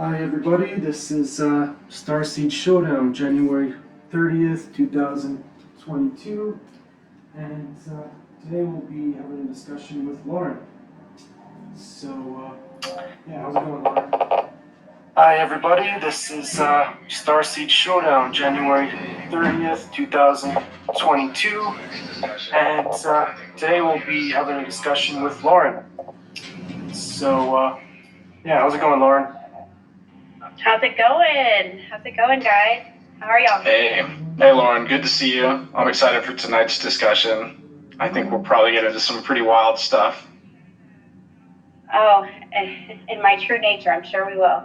Hi everybody, this is Starseed Showdown, January 30th, 2022, and today we'll be having a discussion with Lauren. So, how's it going, Lauren? Hi everybody, this is Starseed Showdown, January 30th, 2022, and today we'll be having a discussion with Lauren. So, how's it going, Lauren? How's it going? How's it going, guys? How are y'all? Hey Lauren, good to see you. I'm excited for tonight's discussion. I think we'll probably get into some pretty wild stuff. Oh, in my true nature, I'm sure we will.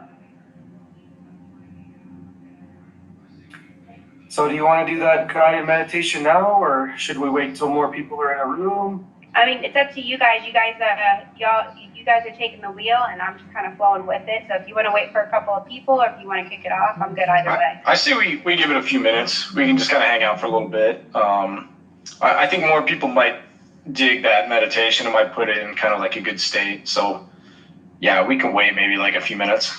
So do you want to do that guided meditation now, or should we wait till more people are in a room? I mean, it's up to you guys. You guys are taking the wheel, and I'm just kind of flowing with it. So if you want to wait for a couple of people, or if you want to kick it off, I'm good either way. I say we give it a few minutes. We can just kind of hang out for a little bit. I think more people might dig that meditation and might put it in kind of like a good state. So yeah, we can wait maybe like a few minutes.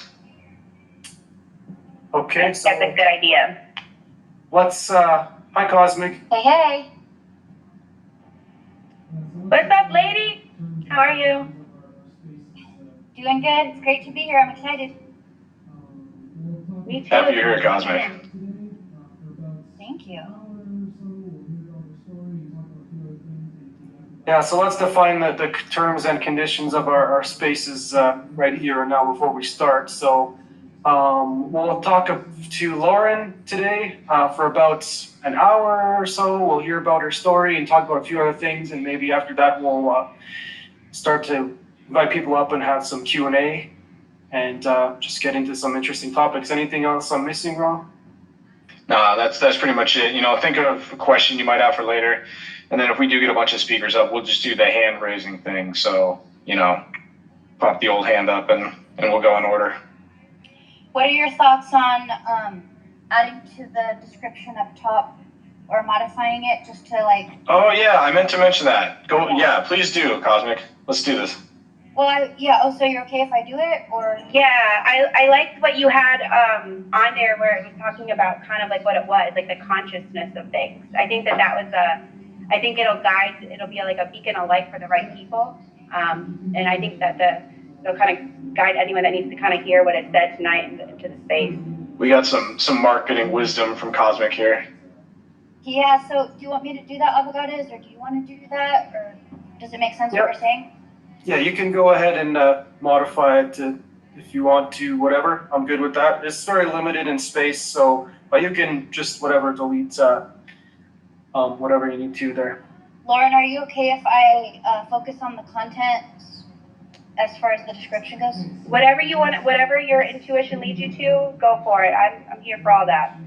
Okay, so that's a good idea. Let's, hi Cosmic. Hey. What's up, lady? How are you? Doing good. It's great to be here. I'm excited. Me too. Happy you're here, Cosmic. Thank you. Yeah, so let's define the terms and conditions of our spaces right here and now before we start. So we'll talk to Lauren today for about an hour or so. We'll hear about her story and talk about a few other things, and maybe after that we'll start to invite people up and have some Q&A and just get into some interesting topics. Anything else I'm missing, Ron? No, that's pretty much it. Think of a question you might have for later, and then if we do get a bunch of speakers up, we'll just do the hand raising thing. So pop the old hand up and we'll go in order. What are your thoughts on adding to the description up top or modifying it just to like... Oh yeah, I meant to mention that. Yeah, please do, Cosmic. Let's do this. Well, so you're okay if I do it, or? Yeah, I liked what you had on there where it was talking about kind of like what it was, like the consciousness of things. I think that was I think it'll be like a beacon of light for the right people. And I think that it'll kind of guide anyone that needs to kind of hear what it said tonight into the space. We got some marketing wisdom from Cosmic here. Yeah, so do you want me to do that, Avogadis, or do you want to do that, or does it make sense what we're saying? Yeah, you can go ahead and modify it if you want to, whatever. I'm good with that. It's very limited in space, so you can just delete whatever you need to there. Lauren, are you okay if I focus on the content as far as the description goes? Whatever you want, whatever your intuition leads you to, go for it. I'm here for all that.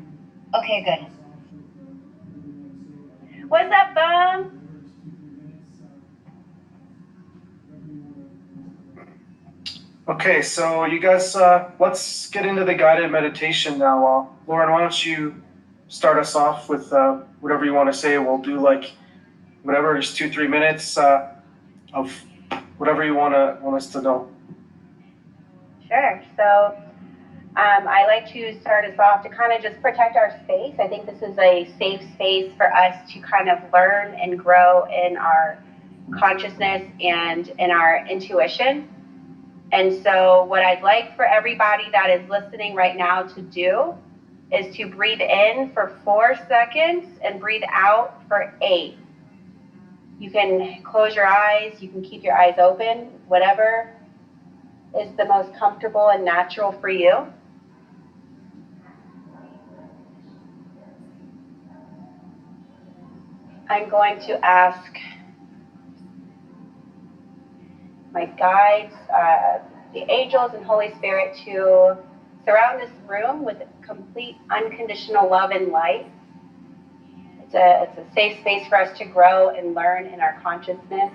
Okay, good. What's up, Bum? Okay, so you guys, let's get into the guided meditation now. Lauren, why don't you start us off with whatever you want to say. We'll do just 2-3 minutes of whatever you want us to know. Sure. So I like to start us off to kind of just protect our space. I think this is a safe space for us to kind of learn and grow in our consciousness and in our intuition. And so what I'd like for everybody that is listening right now to do is to breathe in for 4 seconds and breathe out for 8. You can close your eyes, you can keep your eyes open, whatever is the most comfortable and natural for you. I'm going to ask my guides, the angels and Holy Spirit, to surround this room with complete unconditional love and light. It's a safe space for us to grow and learn in our consciousness.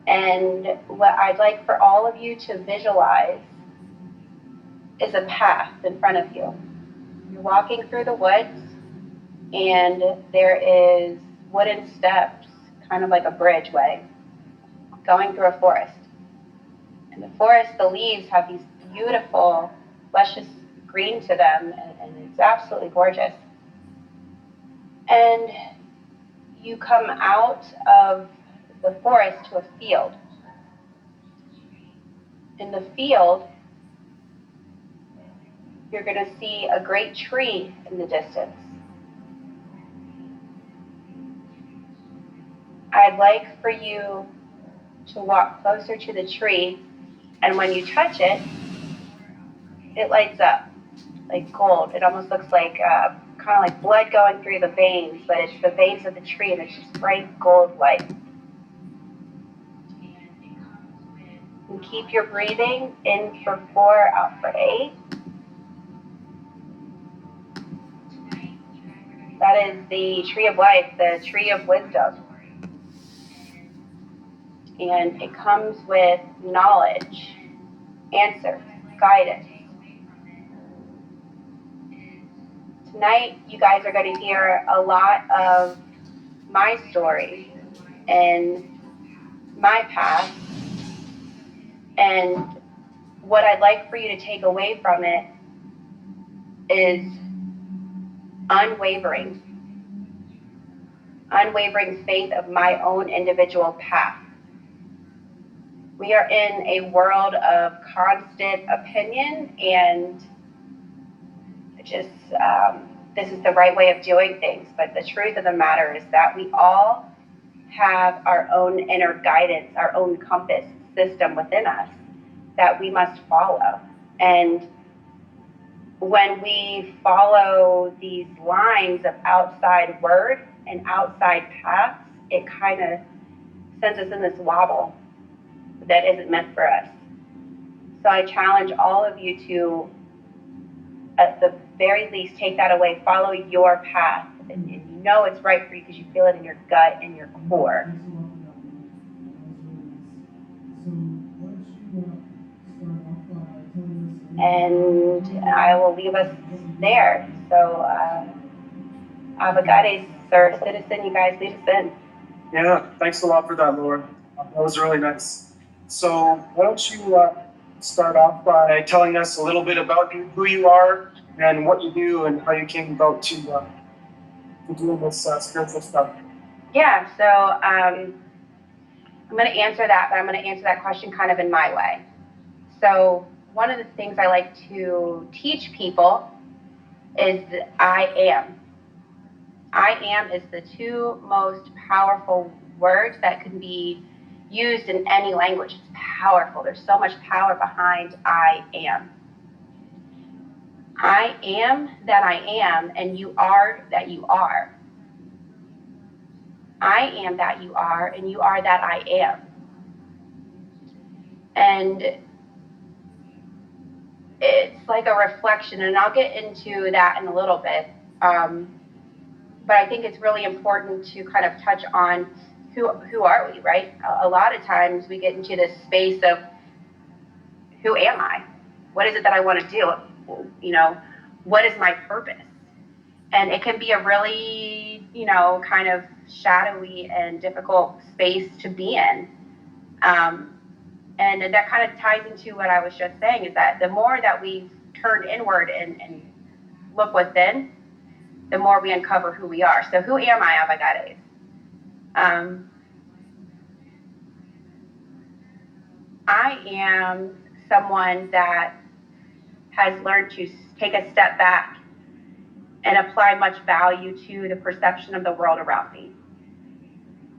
And what I'd like for all of you to visualize is a path in front of you. You're walking through the woods, and there is wooden steps, kind of like a bridgeway, going through a forest. In the forest, the leaves have these beautiful luscious green to them, and it's absolutely gorgeous. And you come out of the forest to a field. In the field, you're going to see a great tree in the distance. I'd like for you to walk closer to the tree, and when you touch it, it lights up like gold. It almost looks like kind of like blood going through the veins, but it's the veins of the tree, and it's just bright gold light. And keep your breathing in for 4, out for 8. That is the tree of life, the tree of wisdom. And it comes with knowledge, answers, guidance. Tonight, you guys are going to hear a lot of my story and my past. And what I'd like for you to take away from it is unwavering faith of my own individual path. We are in a world of constant opinion, and just this is the right way of doing things. But the truth of the matter is that we all have our own inner guidance, our own compass system within us that we must follow. And when we follow these lines of outside word and outside paths, it kind of sends us in this wobble that isn't meant for us. So I challenge all of you to, at the very least, take that away, follow your path, and you know it's right for you because you feel it in your gut and your core. And I will leave us there. So, Abagades, Sir Citizen, you guys lead us in. Yeah, thanks a lot for that, Laura. That was really nice. So why don't you start off by telling us a little bit about you, who you are, and what you do, and how you came about to doing this spiritual stuff. Yeah, so I'm going to answer that, but I'm going to answer that question kind of in my way. So one of the things I like to teach people is that I am. I am is the 2 most powerful words that can be used in any language. It's powerful. There's so much power behind I am. I am that I am, and you are that you are. I am that you are, and you are that I am. And it's like a reflection, and I'll get into that in a little bit. But I think it's really important to kind of touch on who are we, right? A lot of times we get into this space of, who am I? What is it that I want to do? You know, what is my purpose? And it can be a really, kind of shadowy and difficult space to be in. And that kind of ties into what I was just saying, is that the more that we turn inward and look within, the more we uncover who we are. So who am I, Abagades? I am someone that has learned to take a step back and apply much value to the perception of the world around me.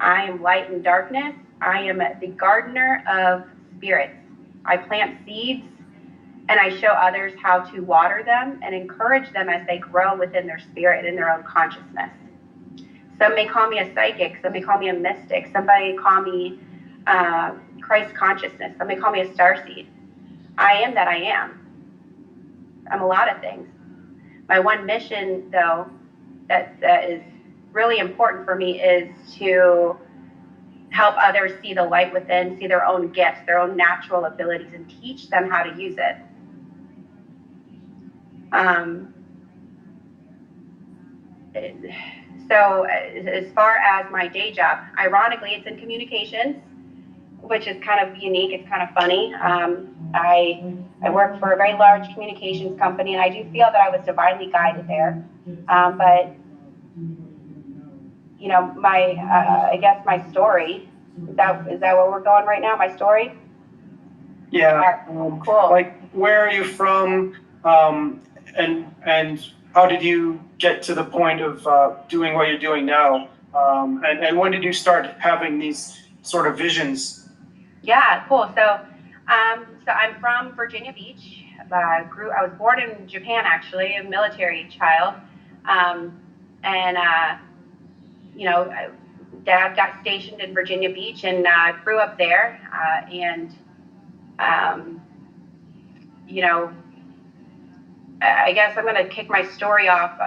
I am light and darkness. I am the gardener of spirits. I plant seeds, and I show others how to water them and encourage them as they grow within their spirit and their own consciousness. Some may call me a psychic, some may call me a mystic, somebody call me Christ consciousness, some may call me a starseed. I am that I am. I'm a lot of things. My one mission, though, that is really important for me is to help others see the light within, see their own gifts, their own natural abilities, and teach them how to use it. So as far as my day job, ironically, it's in communications, which is kind of unique. It's kind of funny. I work for a very large communications company, and I do feel that I was divinely guided there. But you know, my I guess my story is that where we're going right now? My story. Yeah. Cool. Like, where are you from? And how did you get to the point of doing what you're doing now? And when did you start having these sort of visions? Yeah, cool. So I'm from Virginia Beach. I was born in Japan, actually, a military child. And you know, Dad got stationed in Virginia Beach, and grew up there. Um, you know, I guess I'm going to kick my story off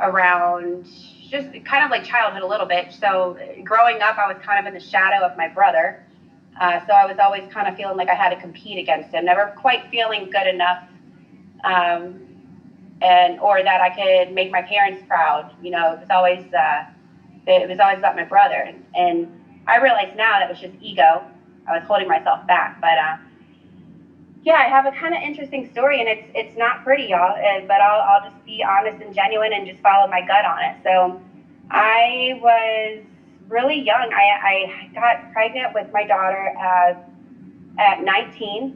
around just kind of like childhood a little bit. So growing up, I was kind of in the shadow of my brother. So I was always kind of feeling like I had to compete against him, never quite feeling good enough, and or that I could make my parents proud. You know, it was always about my brother, and I realize now that was just ego. I was holding myself back, but yeah, I have a kind of interesting story, and it's not pretty, y'all. But I'll just be honest and genuine, and just follow my gut on it. So I was really young. I got pregnant with my daughter at 19,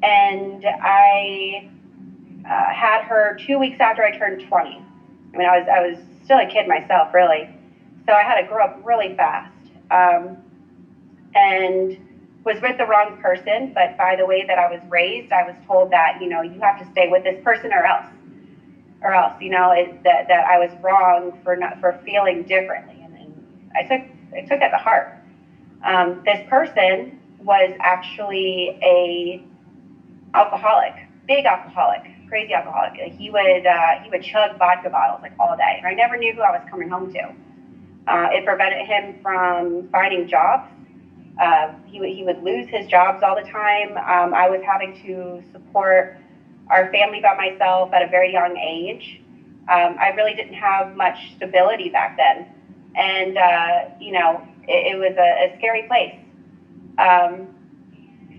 and I had her 2 weeks after I turned 20. I mean, I was still a kid myself, really. So I had to grow up really fast, and was with the wrong person. But by the way that I was raised, I was told that, you know, you have to stay with this person or else, you know, that I was wrong for feeling differently. And I took that to heart. This person was actually a alcoholic, big alcoholic, crazy alcoholic. He would chug vodka bottles like all day, and I never knew who I was coming home to. It prevented him from finding jobs. He would lose his jobs all the time. I was having to support our family by myself at a very young age. I really didn't have much stability back then, and you know, it was a scary place.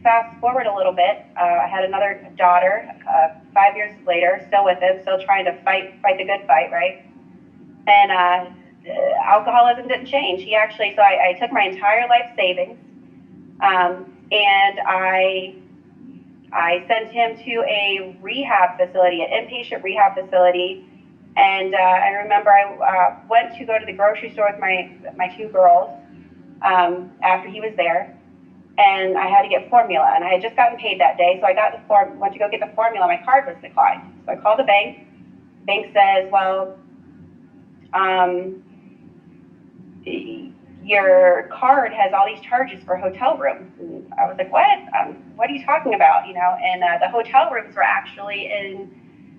Fast forward a little bit, I had another daughter. 5 years later, still with him, still trying to fight the good fight, right? And alcoholism didn't change. So I took my entire life savings, and I sent him to a rehab facility, an inpatient rehab facility. And I remember I went to go to the grocery store with my two girls after he was there, and I had to get formula. And I had just gotten paid that day, so I went to go get the formula. My card was declined, so I called the bank. Bank says, well, your card has all these charges for hotel rooms. And I was like, what are you talking about? You know, and the hotel rooms were actually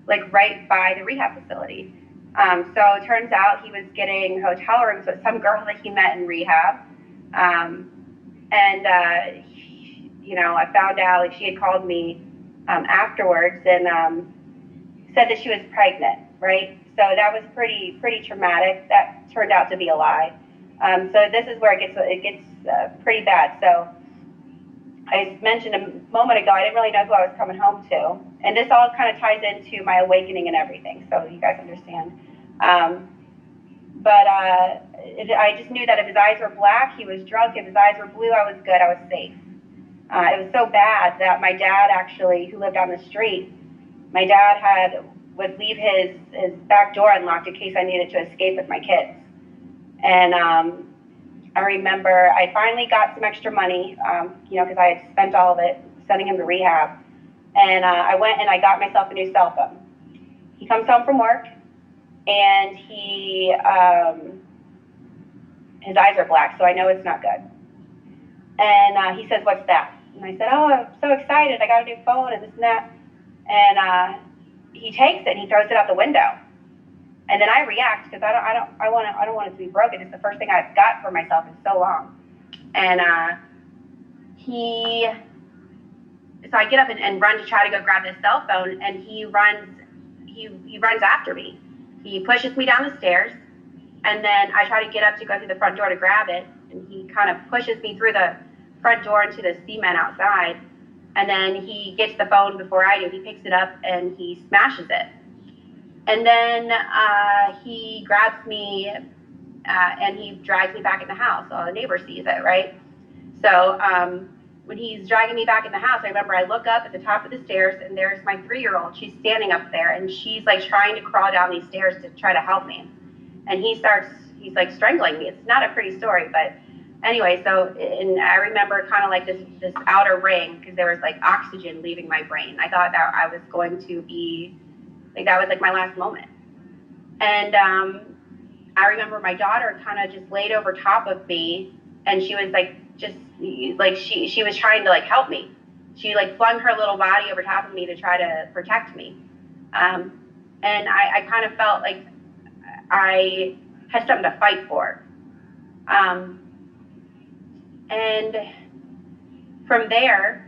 like right by the rehab facility. So it turns out he was getting hotel rooms with some girl that he met in rehab. You know, I found out, like, she had called me afterwards and said that she was pregnant, right? So that was pretty traumatic. That turned out to be a lie. So this is where it gets pretty bad. So I mentioned a moment ago, I didn't really know who I was coming home to, and this all kind of ties into my awakening and everything, so you guys understand. I just knew that if his eyes were black, he was drunk. If his eyes were blue, I was good. I was safe. It was so bad that my dad, actually, who lived on the street, my dad would leave his back door unlocked in case I needed to escape with my kids. And I remember I finally got some extra money, you know, because I had spent all of it sending him to rehab. And I went and I got myself a new cell phone. He comes home from work, and his eyes are black, so I know it's not good. And he says, "What's that?" And I said, "Oh, I'm so excited. I got a new phone and this and that." And he takes it and he throws it out the window. And then I react because I don't want it to be broken. It's the first thing I've got for myself in so long. And so I get up and run to try to go grab this cell phone, and he runs after me. He pushes me down the stairs, and then I try to get up to go through the front door to grab it, and he kind of pushes me through the front door into the cement outside. And then he gets the phone before I do. He picks it up and he smashes it. And then he grabs me and he drags me back in the house. So the neighbor sees it, right? So when he's dragging me back in the house, I remember I look up at the top of the stairs and there's my 3-year-old. She's standing up there and she's like trying to crawl down these stairs to try to help me. And he's like strangling me. It's not a pretty story, but anyway, so, and I remember kind of like this outer ring, because there was like oxygen leaving my brain. I thought that I was going to be, like that was like my last moment. And I remember my daughter kind of just laid over top of me, and she was like, just like, she was trying to like help me. She like flung her little body over top of me to try to protect me. And I kind of felt like I had something to fight for. And from there,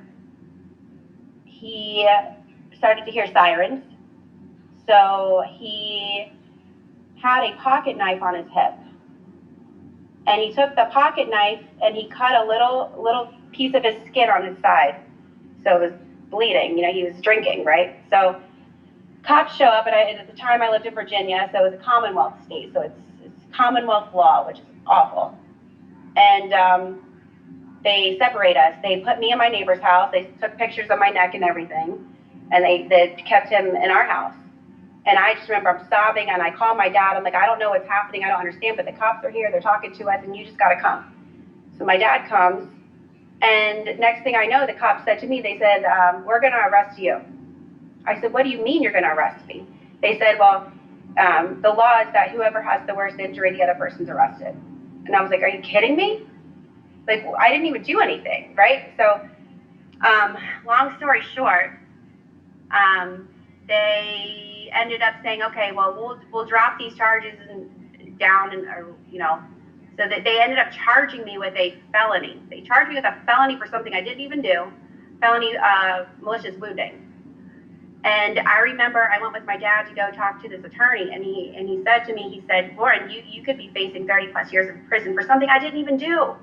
he started to hear sirens. So he had a pocket knife on his hip. And he took the pocket knife and he cut a little piece of his skin on his side. So it was bleeding, he was drinking, right? So cops show up, and at the time I lived in Virginia, so it was a Commonwealth state. So it's Commonwealth law, which is awful. And they separate us. They put me in my neighbor's house. They took pictures of my neck and everything. And they kept him in our house. And I just remember I'm sobbing, and I call my dad. I'm like, I don't know what's happening. I don't understand, but the cops are here. They're talking to us, and you just got to come. So my dad comes, and next thing I know, the cops said to me, they said, we're going to arrest you. I said, what do you mean you're going to arrest me? They said, well, the law is that whoever has the worst injury, the other person's arrested. And I was like, are you kidding me? Like, I didn't even do anything, right? So long story short, they ended up saying, okay, well, we'll drop these charges down, so that they ended up charging me with a felony. They charged me with a felony for something I didn't even do, felony malicious wounding. And I remember I went with my dad to go talk to this attorney, and he said to me, he said, Lauren, you could be facing 30 plus years in prison for something I didn't even do.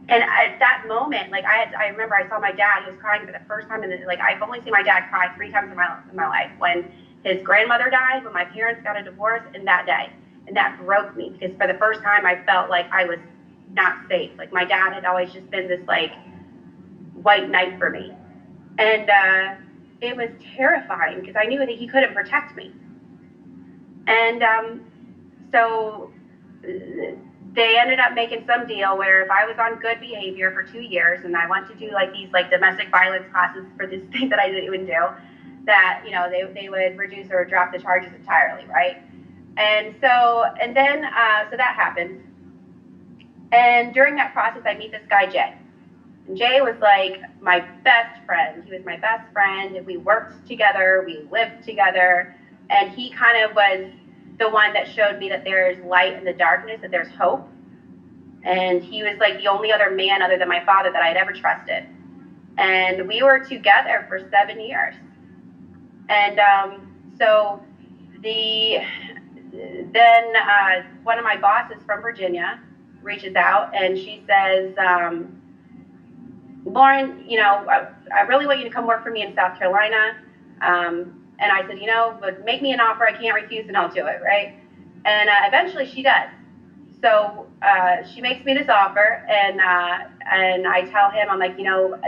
And at that moment, like I remember I saw my dad. He was crying for the first time I've only seen my dad cry 3 times in my life. When his grandmother died, when my parents got a divorce, and that day, and that broke me, because for the first time I felt like I was not safe. Like my dad had always just been this like white knight for me, and it was terrifying because I knew that he couldn't protect me. And so they ended up making some deal where if I was on good behavior for 2 years and I went to do like these like domestic violence classes for this thing that I didn't even do, that they would reduce or drop the charges entirely, right? And so that happened. And during that process, I meet this guy Jay. And Jay was like my best friend. He was my best friend. We worked together, we lived together, and he kind of was the one that showed me that there's light in the darkness, that there's hope. And he was like the only other man other than my father that I had ever trusted. And we were together for 7 years. And so then one of my bosses from Virginia reaches out, and she says, Lauren, I really want you to come work for me in South Carolina. And I said, but make me an offer I can't refuse, and I'll do it, right? And eventually she does. So she makes me this offer, and I tell him, I'm like,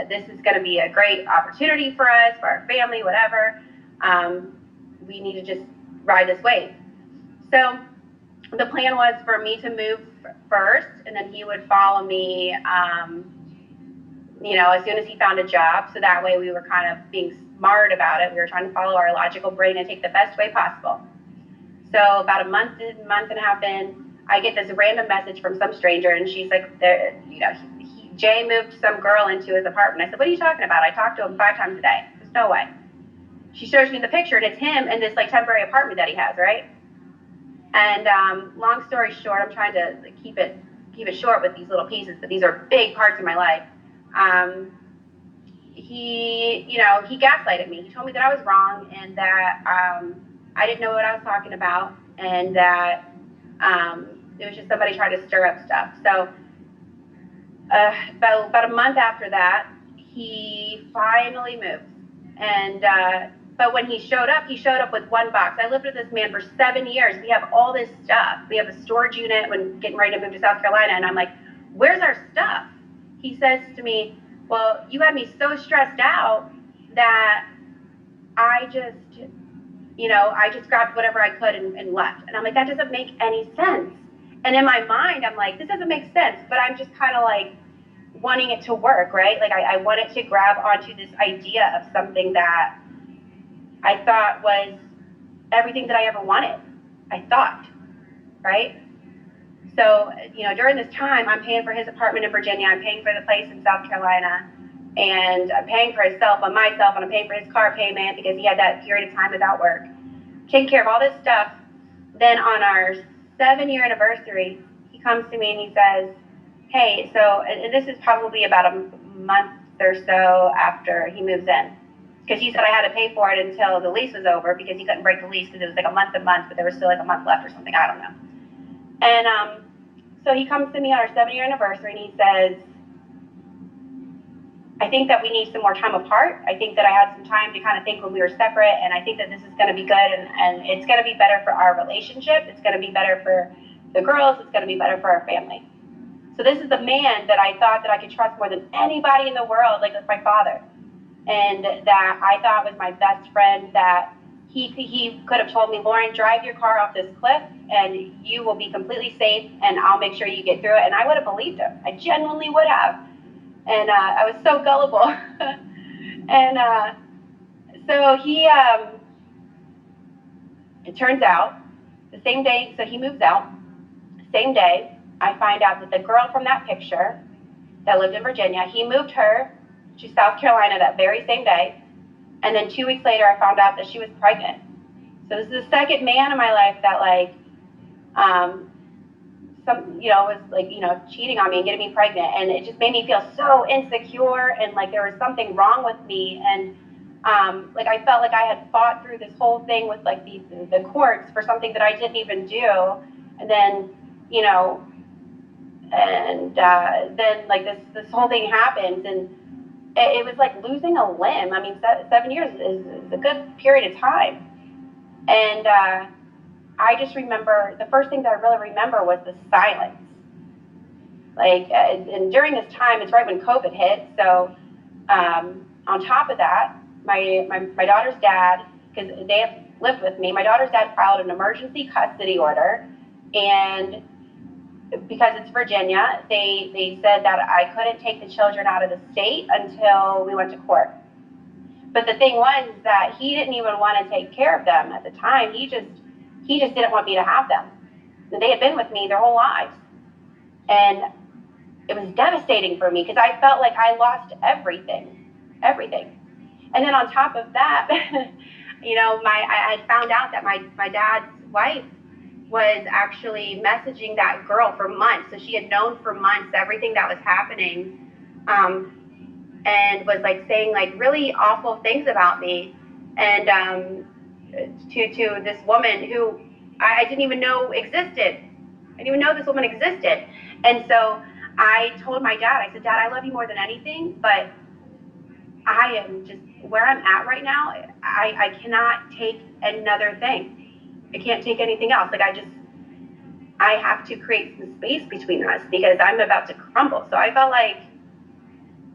this is going to be a great opportunity for us, for our family, whatever. We need to just ride this wave. So the plan was for me to move first, and then he would follow me, as soon as he found a job. So that way we were kind of being smart about it. We were trying to follow our logical brain and take the best way possible. So about a month and a half in, I get this random message from some stranger, and she's like, Jay moved some girl into his apartment. I said, what are you talking about? I talk to him 5 times a day. There's no way. She shows me the picture, and it's him in this like temporary apartment that he has, right? And long story short, I'm trying to keep it short with these little pieces, but these are big parts of my life. He gaslighted me. He told me that I was wrong, and that I didn't know what I was talking about, and that it was just somebody trying to stir up stuff. So about a month after that, he finally moves. And but when he showed up with one box. I lived with this man for 7 years. We have all this stuff. We have a storage unit when getting ready to move to South Carolina, and I'm like, where's our stuff? He says to me, well, you had me so stressed out that I just grabbed whatever I could and left. And I'm like, that doesn't make any sense. And in my mind, I'm like, this doesn't make sense, but I'm just kind of like wanting it to work, right? Like I wanted to grab onto this idea of something that I thought was everything that I ever wanted. I thought, right? So, during this time, I'm paying for his apartment in Virginia, I'm paying for the place in South Carolina, and I'm paying for myself, and I'm paying for his car payment because he had that period of time without work. Taking care of all this stuff. Then on our 7-year anniversary, he comes to me and he says, hey, so, and this is probably about a month or so after he moves in, because he said I had to pay for it until the lease was over because he couldn't break the lease because it was like a month, but there was still like a month left or something, I don't know. And so he comes to me on our 7-year anniversary and he says, I think that we need some more time apart. I think that I had some time to kind of think when we were separate, and I think that this is going to be good, and it's going to be better for our relationship. It's going to be better for the girls. It's going to be better for our family. So this is the man that I thought that I could trust more than anybody in the world, like my father, and that I thought was my best friend, that he could have told me, Lauren, drive your car off this cliff and you will be completely safe and I'll make sure you get through it. And I would have believed him. I genuinely would have. And I was so gullible. And so it turns out, the same day, so he moves out, same day, I find out that the girl from that picture that lived in Virginia, he moved her to South Carolina that very same day. And then 2 weeks later, I found out that she was pregnant. So this is the second man in my life that was cheating on me and getting me pregnant. And it just made me feel so insecure and like there was something wrong with me. And I felt like I had fought through this whole thing with like the courts for something that I didn't even do. And then, then like this whole thing happens, and it was like losing a limb. I mean, 7 years is a good period of time. And I just remember, the first thing that I really remember was the silence. And during this time, it's right when COVID hit. So on top of that, my daughter's dad, because they have lived with me, my daughter's dad filed an emergency custody order. And because it's Virginia, they said that I couldn't take the children out of the state until we went to court. But the thing was that he didn't even want to take care of them at the time. He just didn't want me to have them. And they had been with me their whole lives. And it was devastating for me because I felt like I lost everything. And then on top of that, I had found out that my dad's wife was actually messaging that girl for months. So she had known for months everything that was happening, and was like saying like really awful things about me, and to this woman who I didn't even know existed. I didn't even know this woman existed. And so I told my dad, I said, Dad, I love you more than anything, but I am just where I'm at right now. I cannot take another thing. I can't take anything else. I have to create some space between us because I'm about to crumble. So I felt like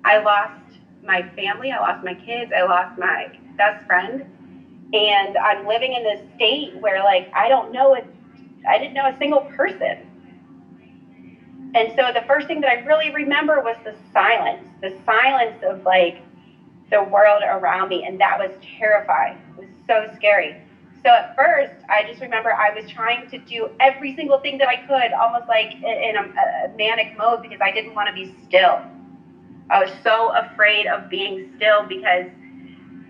I lost my family, I lost my kids, I lost my best friend, and I'm living in this state where I didn't know a single person. And so the first thing that I really remember was the silence of the world around me, and that was terrifying. It was so scary. So at first, I just remember I was trying to do every single thing that I could, almost like in a manic mode, because I didn't want to be still. I was so afraid of being still because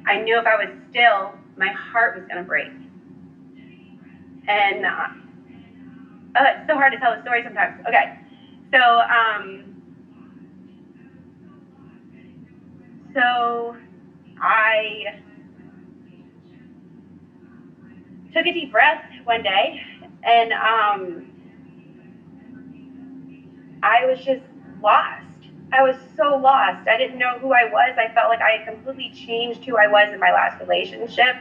I knew if I was still, my heart was going to break. And it's so hard to tell a story sometimes. Okay, so I took a deep breath one day, and I was just lost. I was so lost. I didn't know who I was. I felt like I had completely changed who I was in my last relationship.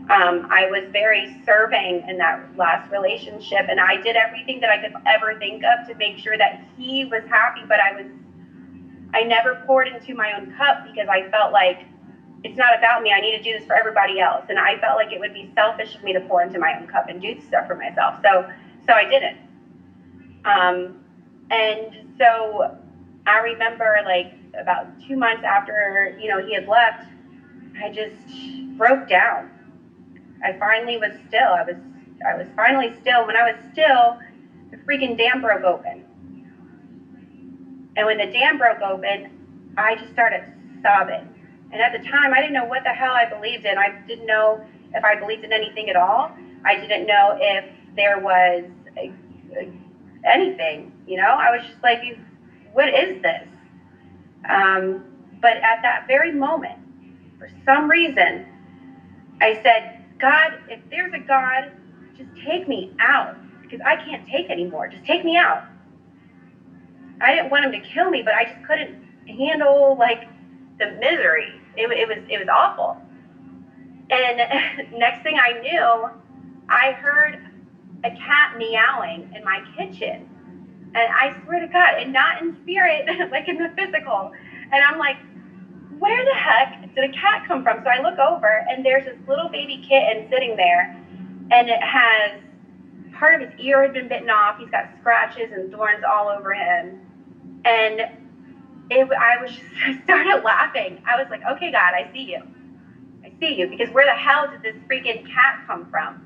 I was very serving in that last relationship, and I did everything that I could ever think of to make sure that he was happy, but I never poured into my own cup because I felt like it's not about me. I need to do this for everybody else. And I felt like it would be selfish of me to pour into my own cup and do stuff for myself. So I didn't. And so I remember like about 2 months after, he had left, I just broke down. I finally was still. I was finally still. When I was still, the freaking dam broke open. And when the dam broke open, I just started sobbing. And at the time, I didn't know what the hell I believed in. I didn't know if I believed in anything at all. I didn't know if there was anything, I was just like, what is this? But at that very moment, for some reason, I said, God, if there's a God, just take me out, because I can't take anymore. Just take me out. I didn't want him to kill me, but I just couldn't handle like the misery. It was awful. And next thing I knew, I heard a cat meowing in my kitchen. And I swear to God, and not in spirit, like in the physical. And I'm like, where the heck did a cat come from? So I look over, and there's this little baby kitten sitting there, and it has part of his ear had been bitten off. He's got scratches and thorns all over him. And I started laughing. I was like, okay, God, I see you. I see you. Because where the hell did this freaking cat come from?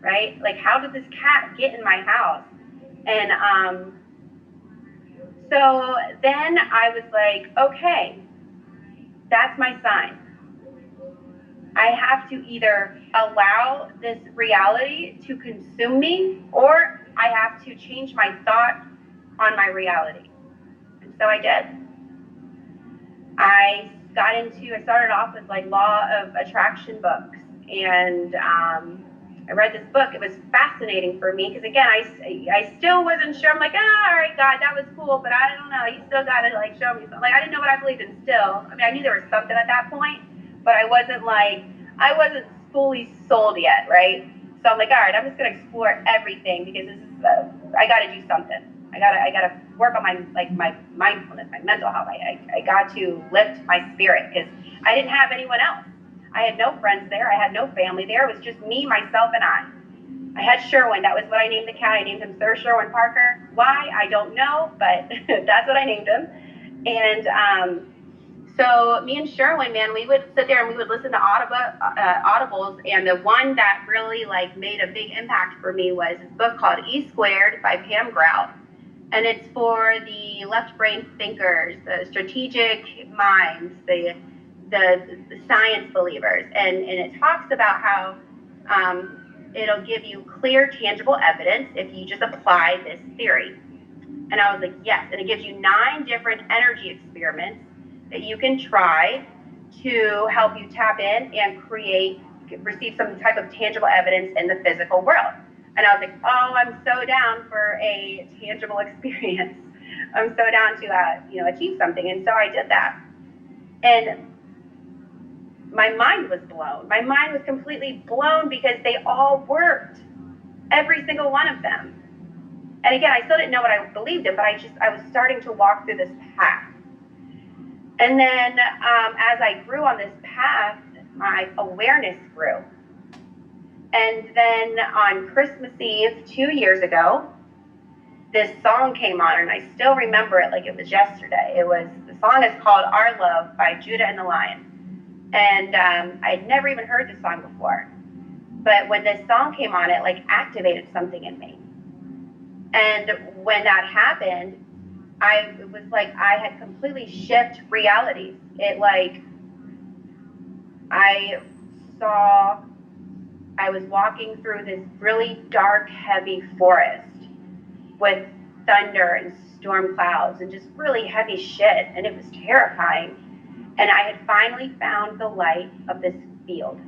Right? Like, how did this cat get in my house? And so then I was like, okay, that's my sign. I have to either allow this reality to consume me, or I have to change my thought on my reality. And so I did. I started off with like law of attraction books, and I read this book. It was fascinating for me because, again, I still wasn't sure. I'm like, all right, God, that was cool, but I don't know. You still got to like show me something. Like, I didn't know what I believed in still. I mean, I knew there was something at that point, but I wasn't fully sold yet, right? So I'm like, all right, I'm just gonna explore everything because this is I got to do something. I gotta work on my mindfulness, my mental health. I got to lift my spirit because I didn't have anyone else. I had no friends there. I had no family there. It was just me, myself, and I. I had Sherwin. That was what I named the cat. I named him Sir Sherwin Parker. Why? I don't know, but that's what I named him. And so me and Sherwin, man, we would sit there and we would listen to audibles. And the one that really like made a big impact for me was this book called E Squared by Pam Grout. And it's for the left brain thinkers, the strategic minds, the science believers. And it talks about how it'll give you clear, tangible evidence if you just apply this theory. And I was like, yes. And it gives you 9 different energy experiments that you can try to help you tap in and receive some type of tangible evidence in the physical world. And I was like, oh, I'm so down for a tangible experience. I'm so down to achieve something. And so I did that. And my mind was blown. My mind was completely blown because they all worked. Every single one of them. And again, I still didn't know what I believed in, but I was starting to walk through this path. And then as I grew on this path, my awareness grew. And then on Christmas Eve 2 years ago, this song came on, and I still remember it like it was yesterday. The song is called Our Love by Judah and the Lion. And I'd never even heard this song before. But when this song came on, it like activated something in me. And when that happened, it was like I had completely shifted realities. I was walking through this really dark, heavy forest with thunder and storm clouds and just really heavy shit, and it was terrifying. And I had finally found the light of this field.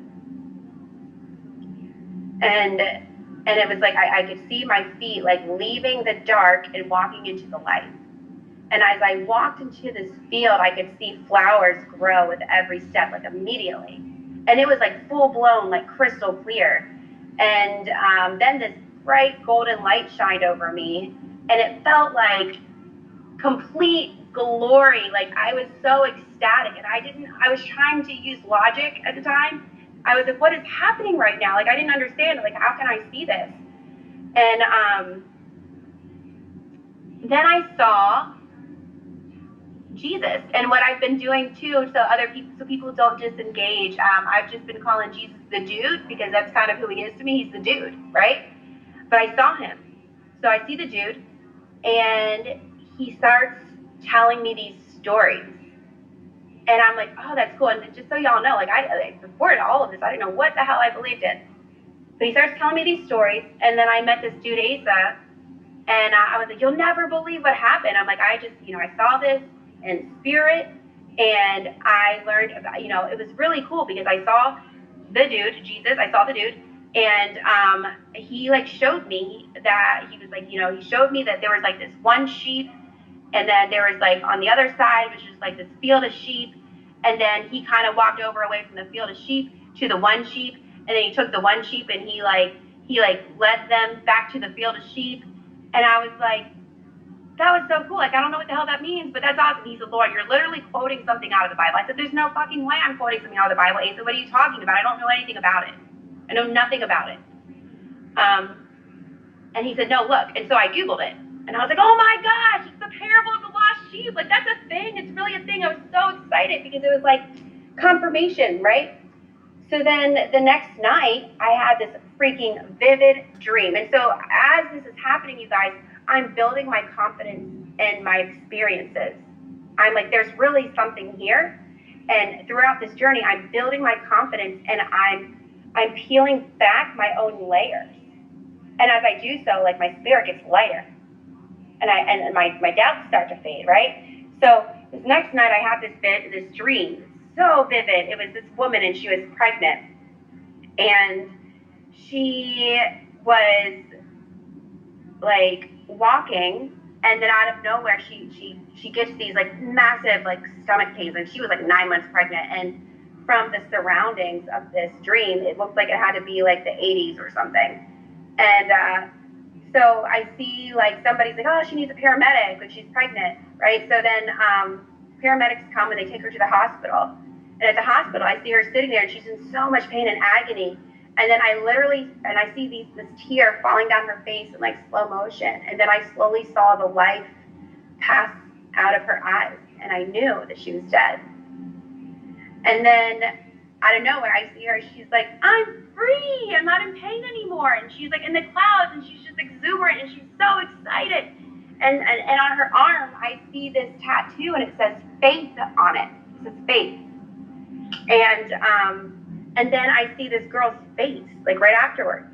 And it was like I could see my feet like leaving the dark and walking into the light. And as I walked into this field, I could see flowers grow with every step, like immediately. And it was like full blown, like crystal clear. And then this bright golden light shined over me, and it felt like complete glory. Like I was so ecstatic, and I was trying to use logic at the time. I was like, what is happening right now? Like I didn't understand. Like, how can I see this? And then I saw Jesus, and what I've been doing too, so people don't disengage. I've just been calling Jesus the dude, because that's kind of who he is to me. He's the dude, right? But I saw him, so I see the dude, and he starts telling me these stories, and I'm like, oh, that's cool. And just so y'all know, like I before all of this, I didn't know what the hell I believed in. But he starts telling me these stories, and then I met this dude Asa, and I was like, you'll never believe what happened. I'm like, I saw this in spirit, and I learned about, it was really cool because I saw the dude, Jesus, I saw the dude, and he like showed me that he was like, he showed me that there was like this one sheep, and then there was like on the other side, which was like this field of sheep, and then he kind of walked over away from the field of sheep to the one sheep, and then he took the one sheep and he led them back to the field of sheep. And I was like, that was so cool. Like, I don't know what the hell that means, but that's awesome. He said, Lord, you're literally quoting something out of the Bible. I said, there's no fucking way I'm quoting something out of the Bible. He said, what are you talking about? I don't know anything about it. I know nothing about it. And he said, no, look. And so I Googled it. And I was like, oh my gosh, it's the parable of the lost sheep. Like, that's a thing. It's really a thing. I was so excited because it was like confirmation, right? So then the next night, I had this freaking vivid dream. And so as this is happening, you guys, I'm building my confidence in my experiences. I'm like, there's really something here. And throughout this journey, I'm building my confidence, and I'm peeling back my own layers. And as I do so, like my spirit gets lighter, and my doubts start to fade, right? So this next night, I had this dream, so vivid. It was this woman, and she was pregnant, and she was like walking, and then out of nowhere she gets these like massive like stomach pains, and she was like 9 months pregnant. And from the surroundings of this dream, it looked like it had to be like the 80s or something. And so I see like somebody's like, oh, she needs a paramedic, like she's pregnant, right? So then paramedics come and they take her to the hospital. And at the hospital, I see her sitting there, and she's in so much pain and agony. And then I see this tear falling down her face in like slow motion. And then I slowly saw the life pass out of her eyes, and I knew that she was dead. And then out of nowhere, I see her, she's like, I'm free, I'm not in pain anymore. And she's like in the clouds, and she's just exuberant, and she's so excited. And on her arm, I see this tattoo, and it says faith on it. It says faith. And then I see this girl's face, like right afterwards.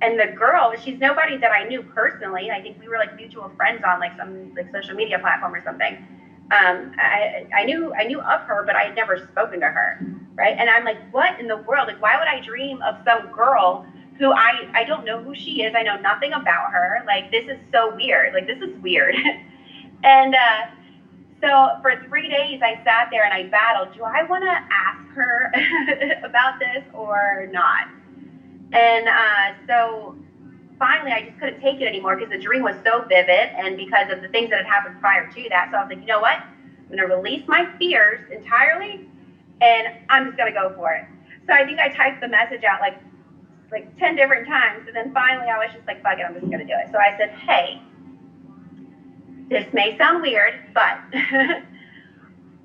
And the girl, she's nobody that I knew personally. I think we were like mutual friends on like some like social media platform or something. I knew of her, but I had never spoken to her, right? And I'm like, what in the world? Like, why would I dream of some girl who I don't know who she is? I know nothing about her. Like, this is so weird. Like, this is weird. And so for 3 days, I sat there and I battled. Do I want to ask her about this or not? And so finally, I just couldn't take it anymore because the dream was so vivid, and because of the things that had happened prior to that. So I was like, you know what? I'm going to release my fears entirely, and I'm just going to go for it. So I think I typed the message out like 10 different times, and then finally I was just like, fuck it, I'm just going to do it. So I said, hey, this may sound weird, but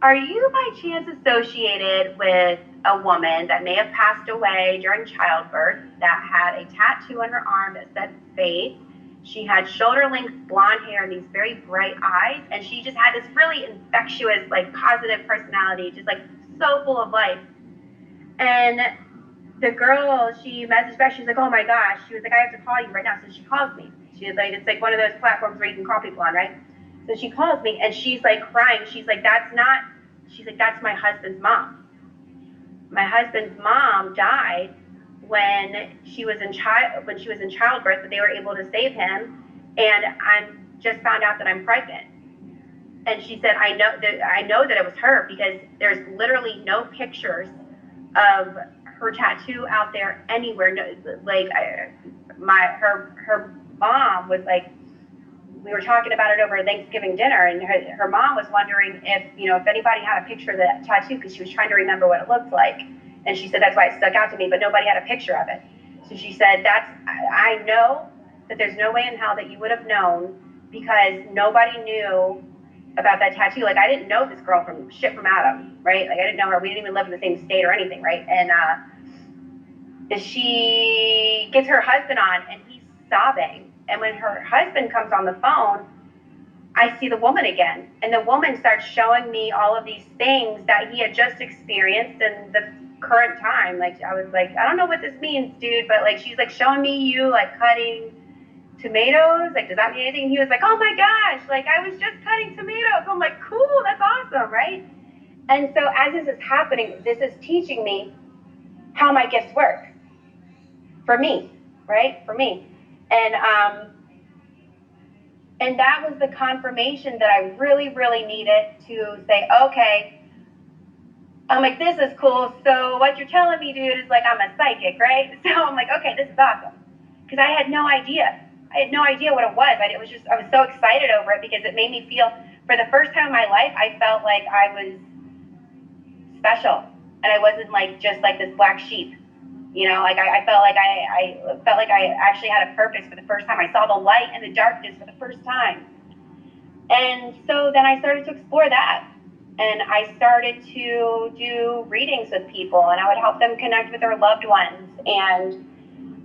are you by chance associated with a woman that may have passed away during childbirth that had a tattoo on her arm that said faith? She had shoulder-length blonde hair and these very bright eyes, and she just had this really infectious, like positive personality, just like so full of life. And the girl, she messaged back, she was like, oh my gosh, she was like, I have to call you right now. So she calls me. She was like, it's like one of those platforms where you can call people on, right? So she calls me, and she's like crying. She's like, that's my husband's mom. My husband's mom died when she was in childbirth, but they were able to save him, and I'm just found out that I'm pregnant. And she said, I know that it was her because there's literally no pictures of her tattoo out there anywhere. No, like her mom was like, we were talking about it over Thanksgiving dinner, and her mom was wondering if anybody had a picture of the tattoo, because she was trying to remember what it looked like. And she said that's why it stuck out to me, but nobody had a picture of it. So she said, I know that there's no way in hell that you would have known, because nobody knew about that tattoo. Like, I didn't know this girl from Adam, right? Like, I didn't know her. We didn't even live in the same state or anything, right? And she gets her husband on, and he's sobbing. And when her husband comes on the phone, I see the woman again. And the woman starts showing me all of these things that he had just experienced in the current time. Like, I was like, I don't know what this means, dude, but like, she's like showing me you like cutting tomatoes. Like, does that mean anything? He was like, oh my gosh, like I was just cutting tomatoes. I'm like, cool, that's awesome, right? And so as this is happening, this is teaching me how my gifts work for me, right? For me. And that was the confirmation that I really, really needed to say, okay, I'm like, this is cool. So what you're telling me, dude, is like, I'm a psychic, right? So I'm like, okay, this is awesome. Because I had no idea. I had no idea what it was. I was so excited over it because it made me feel, for the first time in my life, I felt like I was special. And I wasn't like, just like this black sheep. Like I felt like I actually had a purpose for the first time. I saw the light in the darkness for the first time. And so then I started to explore that. And I started to do readings with people, and I would help them connect with their loved ones. And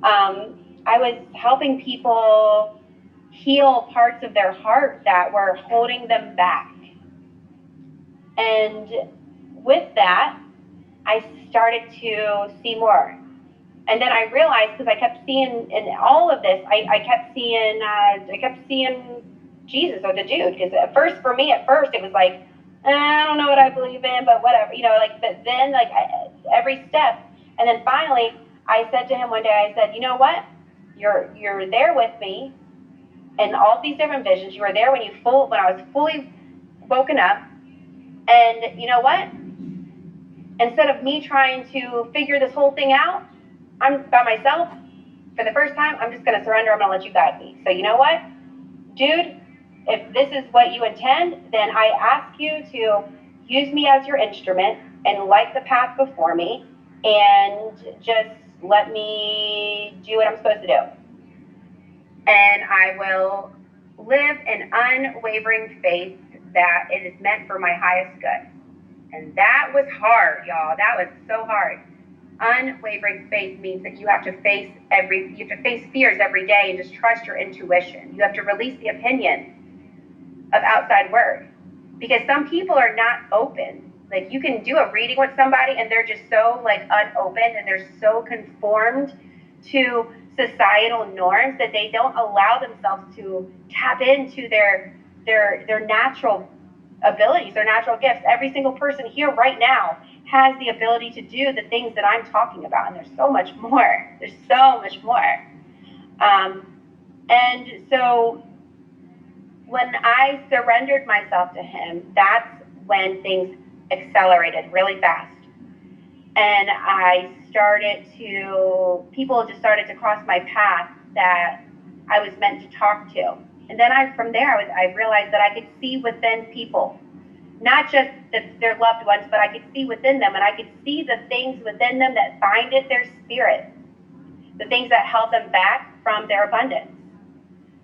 I was helping people heal parts of their heart that were holding them back. And with that, I started to see more. And then I realized, because I kept seeing in all of this, I kept seeing Jesus, or the dude. Because at first it was like, I don't know what I believe in, but whatever, But then, every step, and then finally, I said to him one day, I said, you know what? You're there with me, in all these different visions. You were there when I was fully woken up, and you know what? Instead of me trying to figure this whole thing out, I'm by myself. For the first time, I'm just going to surrender. I'm going to let you guide me. So you know what, dude? If this is what you intend, then I ask you to use me as your instrument and light the path before me, and just let me do what I'm supposed to do. And I will live in unwavering faith that it is meant for my highest good. And that was hard, y'all. That was so hard. Unwavering faith means that you have to face fears every day and just trust your intuition. You have to release the opinion of outside word, because some people are not open. Like, you can do a reading with somebody and they're just so like unopened, and they're so conformed to societal norms that they don't allow themselves to tap into their natural abilities, their natural gifts. Every single person here right now has the ability to do the things that I'm talking about, and there's so much more. There's so much more. And so when I surrendered myself to him, that's when things accelerated really fast. And people just started to cross my path that I was meant to talk to. And then from there, I realized that I could see within people, not just their loved ones, but I could see within them, and I could see the things within them that binded their spirit, the things that held them back from their abundance.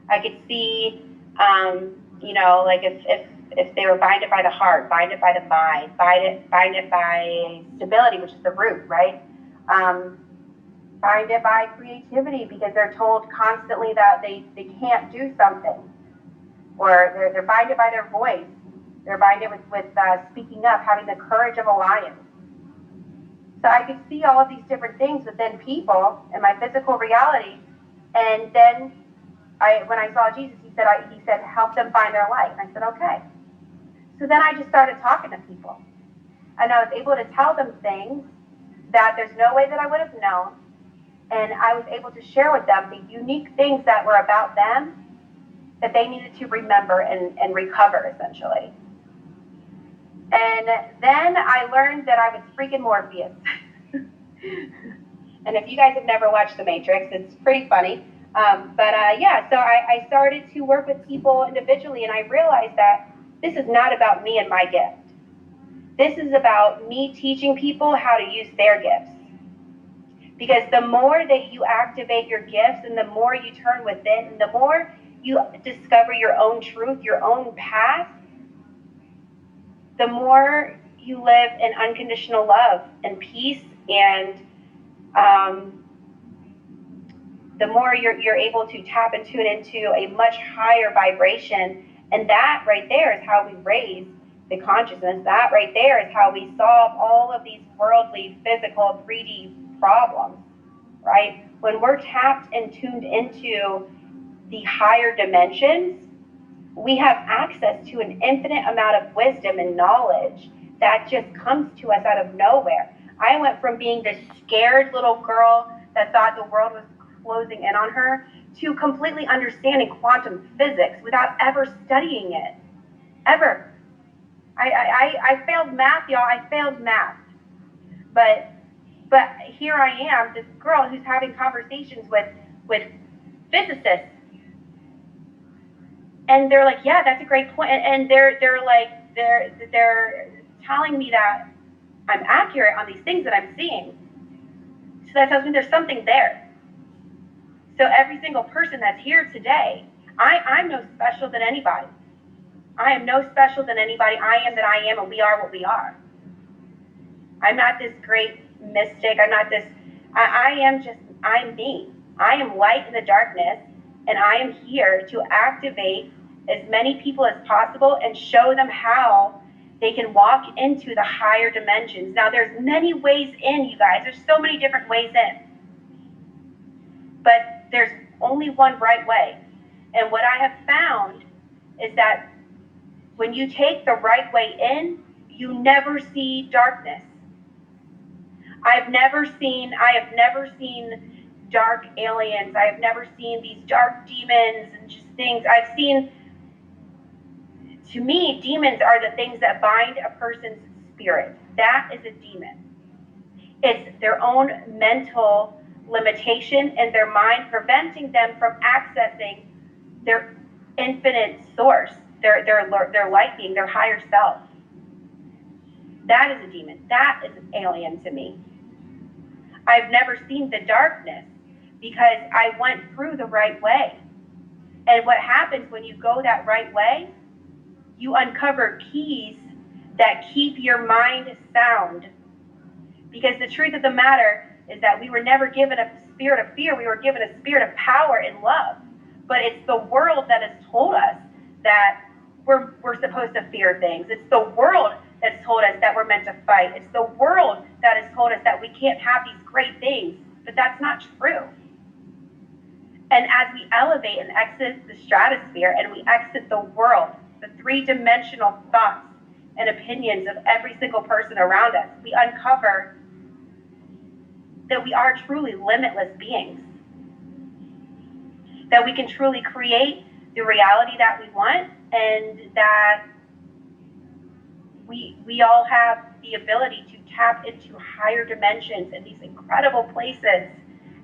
I could see, like if they were binded by the heart, binded by the mind, binded by stability, which is the root, right? Binded by creativity, because they're told constantly that they can't do something, or they're binded by their voice. They're binded with speaking up, having the courage of a lion. So I could see all of these different things within people in my physical reality. And then when I saw Jesus, he said, help them find their light. And I said, okay. So then I just started talking to people. And I was able to tell them things that there's no way that I would have known. And I was able to share with them the unique things that were about them that they needed to remember and recover, essentially. And then I learned that I was freaking Morpheus. And if you guys have never watched The Matrix, it's pretty funny. So I started to work with people individually, and I realized that this is not about me and my gift. This is about me teaching people how to use their gifts. Because the more that you activate your gifts and the more you turn within, and the more you discover your own truth, your own path, the more you live in unconditional love and peace, and the more you're able to tap and tune into a much higher vibration. And that right there is how we raise the consciousness. That right there is how we solve all of these worldly, physical, 3D problems, right? When we're tapped and tuned into the higher dimensions, we have access to an infinite amount of wisdom and knowledge that just comes to us out of nowhere. I went from being this scared little girl that thought the world was closing in on her to completely understanding quantum physics without ever studying it, ever. I failed math, y'all. I failed math. But here I am, this girl who's having conversations with physicists. And they're like, yeah, that's a great point. And they're telling me that I'm accurate on these things that I'm seeing. So that tells me there's something there. So every single person that's here today, I'm no special than anybody. I am no special than anybody. I am that I am, and we are what we are. I'm not this great mystic. I'm not this, I'm me. I am light in the darkness, and I am here to activate as many people as possible and show them how they can walk into the higher dimensions. Now, there's many ways in, you guys. There's so many different ways in. But there's only one right way. And what I have found is that when you take the right way in, you never see darkness. I have never seen dark aliens. I have never seen these dark demons and just things. I've seen, to me, demons are the things that bind a person's spirit. That is a demon. It's their own mental limitation in their mind, preventing them from accessing their infinite source, their light being, their higher self. That is a demon. That is an alien to me. I've never seen the darkness because I went through the right way. And what happens when you go that right way, you uncover keys that keep your mind sound. Because the truth of the matter is that we were never given a spirit of fear. We were given a spirit of power and love. But it's the world that has told us that we're supposed to fear things. It's the world that's told us that we're meant to fight. It's the world that has told us that we can't have these great things. But that's not true. And as we elevate and exit the stratosphere and we exit the world, the three-dimensional thoughts and opinions of every single person around us, we uncover that we are truly limitless beings. That we can truly create the reality that we want, and that we all have the ability to tap into higher dimensions in these incredible places.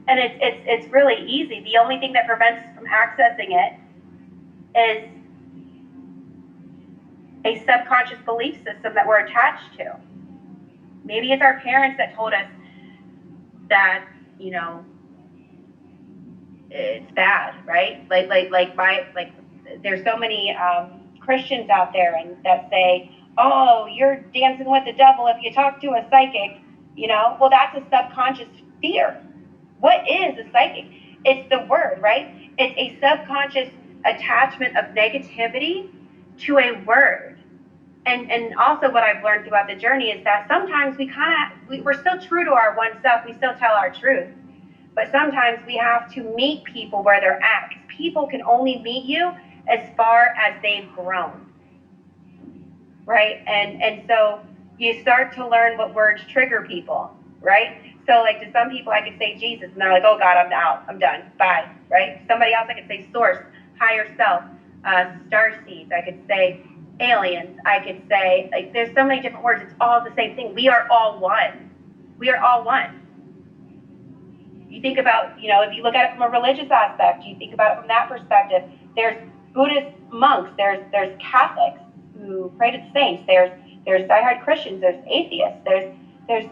And it's really easy. The only thing that prevents us from accessing it is a subconscious belief system that we're attached to. Maybe it's our parents that told us that, you know, it's bad, right? Like there's so many Christians out there and that say, oh, you're dancing with the devil if you talk to a psychic, you know? Well, that's a subconscious fear. What is a psychic? It's the word, right? It's a subconscious attachment of negativity to a word. And also what I've learned throughout the journey is that sometimes we're still true to our one self. We still tell our truth. But sometimes we have to meet people where they're at. Because people can only meet you as far as they've grown. Right? And so you start to learn what words trigger people, right? So like to some people I could say Jesus and they're like, oh God, I'm out, I'm done, bye, right? Somebody else I could say source, higher self, star seeds. I could say aliens, I could say, like, there's so many different words. It's all the same thing. We are all one. We are all one. You think about, if you look at it from a religious aspect, you think about it from that perspective. There's Buddhist monks, there's Catholics who pray to the saints, there's diehard Christians, there's atheists, there's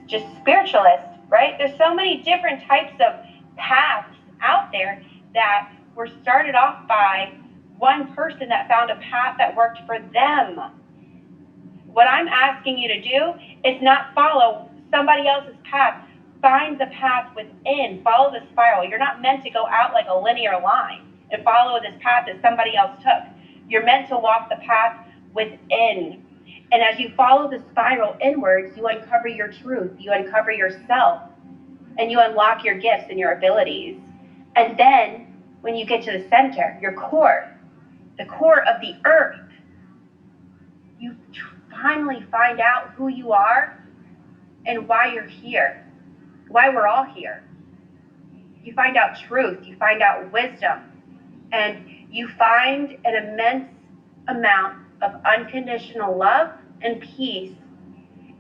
just spiritualists, right? There's so many different types of paths out there that were started off by one person that found a path that worked for them. What I'm asking you to do is not follow somebody else's path. Find the path within. Follow the spiral. You're not meant to go out like a linear line and follow this path that somebody else took. You're meant to walk the path within. And as you follow the spiral inwards, you uncover your truth, you uncover yourself, and you unlock your gifts and your abilities. And then when you get to the center, your core, the core of the earth, you finally find out who you are and why you're here, why we're all here. You find out truth, you find out wisdom, and you find an immense amount of unconditional love and peace.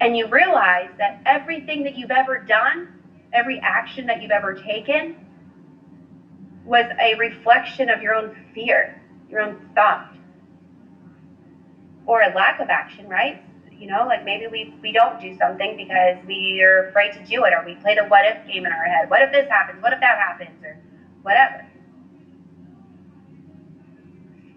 And you realize that everything that you've ever done, every action that you've ever taken, was a reflection of your own fear, your own thought, or a lack of action, right? Like maybe we don't do something because we are afraid to do it, or we play the what if game in our head. What if this happens? What if that happens? Or whatever.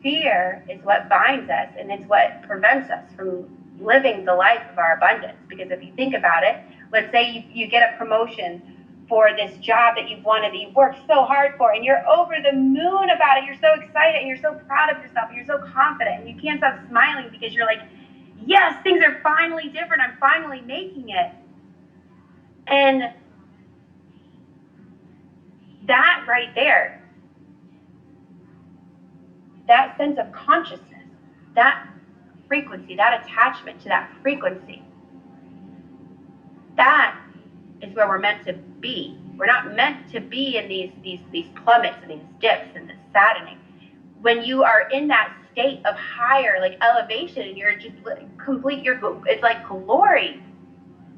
Fear is what binds us, and it's what prevents us from living the life of our abundance. Because if you think about it, let's say you get a promotion for this job that you've wanted, that you've worked so hard for, and you're over the moon about it. You're so excited, and you're so proud of yourself, and you're so confident, and you can't stop smiling because you're like, yes, things are finally different. I'm finally making it. And that right there, that sense of consciousness, that frequency, that attachment to that frequency, that is where we're meant to be. We're not meant to be in these plummets and these dips and this saddening. When you are in that state of higher, like elevation, and you're just complete, it's like glory.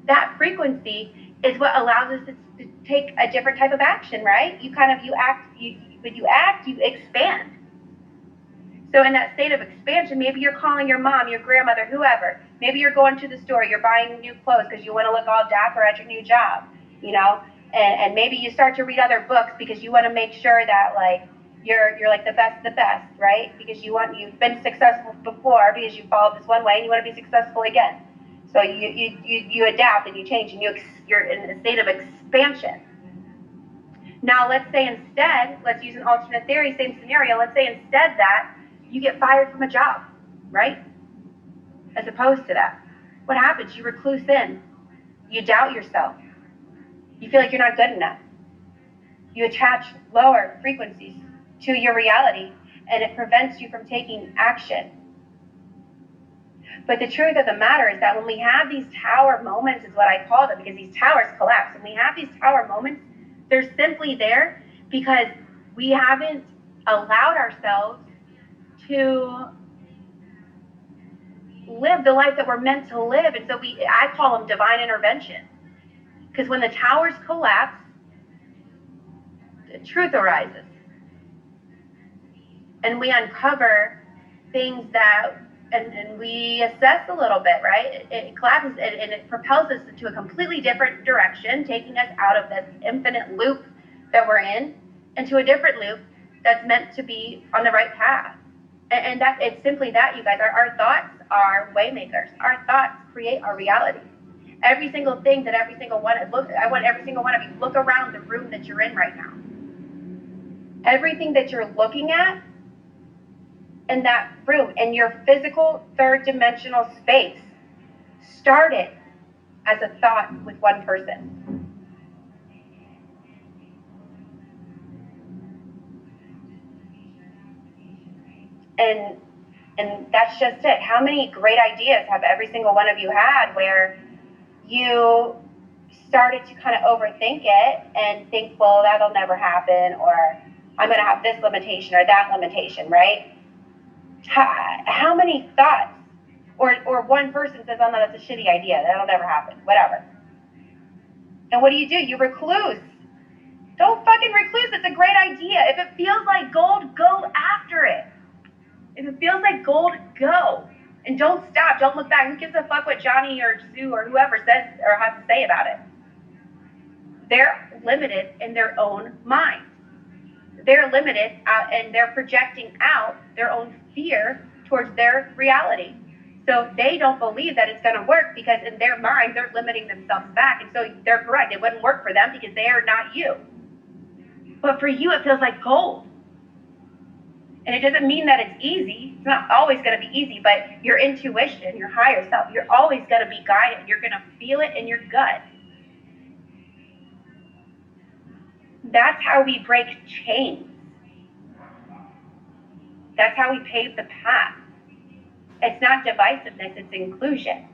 That frequency is what allows us to take a different type of action, right? When you act, you expand. So in that state of expansion, maybe you're calling your mom, your grandmother, whoever. Maybe you're going to the store, you're buying new clothes because you want to look all dapper at your new job, and maybe you start to read other books because you want to make sure that like you're like the best, right? Because you've been successful before because you followed this one way and you want to be successful again. So you adapt and you change, and you're in a state of expansion. Now let's say instead, let's use an alternate theory, same scenario. Let's say instead that you get fired from a job, right? As opposed to that, what happens? You recluse in, you doubt yourself, you feel like you're not good enough, you attach lower frequencies to your reality, and it prevents you from taking action. But the truth of the matter is that when we have these tower moments, is what I call them, because these towers collapse. When we have these tower moments, they're simply there because we haven't allowed ourselves to live the life that we're meant to live. And so I call them divine intervention. Because when the towers collapse, the truth arises. And we uncover things and we assess a little bit, right? It collapses and it propels us into a completely different direction, taking us out of this infinite loop that we're in into a different loop that's meant to be on the right path. And that it's simply that, you guys. Our thoughts are waymakers. Our thoughts create our reality. Every single thing that I want every single one of you, look around the room that you're in right now. Everything that you're looking at in that room, in your physical third dimensional space, started as a thought with one person. And that's just it. How many great ideas have every single one of you had where you started to kind of overthink it and think, well, that'll never happen, or I'm going to have this limitation or that limitation, right? How many thoughts? Or one person says, oh no, that's a shitty idea. That'll never happen. Whatever. And what do? You recluse. Don't fucking recluse. It's a great idea. If it feels like gold, go after it. If it feels like gold, go. And don't stop. Don't look back. Who gives a fuck what Johnny or Sue or whoever says or has to say about it? They're limited in their own mind. They're limited and they're projecting out their own fear towards their reality. So they don't believe that it's going to work because in their mind, they're limiting themselves back. And so they're correct. It wouldn't work for them because they are not you. But for you, it feels like gold. And it doesn't mean that it's easy. It's not always going to be easy, but your intuition, your higher self, you're always going to be guided. You're going to feel it in your gut. That's how we break chains. That's how we pave the path. It's not divisiveness, it's inclusion.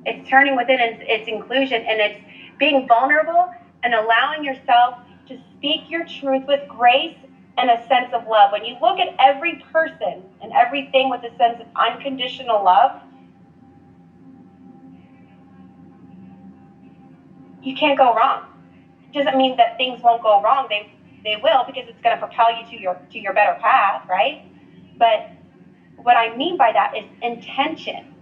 It's turning within its inclusion, and it's being vulnerable and allowing yourself to speak your truth with grace and a sense of love. When you look at every person and everything with a sense of unconditional love, you can't go wrong. It doesn't mean that things won't go wrong. They will, because it's going to propel you to your better path, right? But what I mean by that is intention.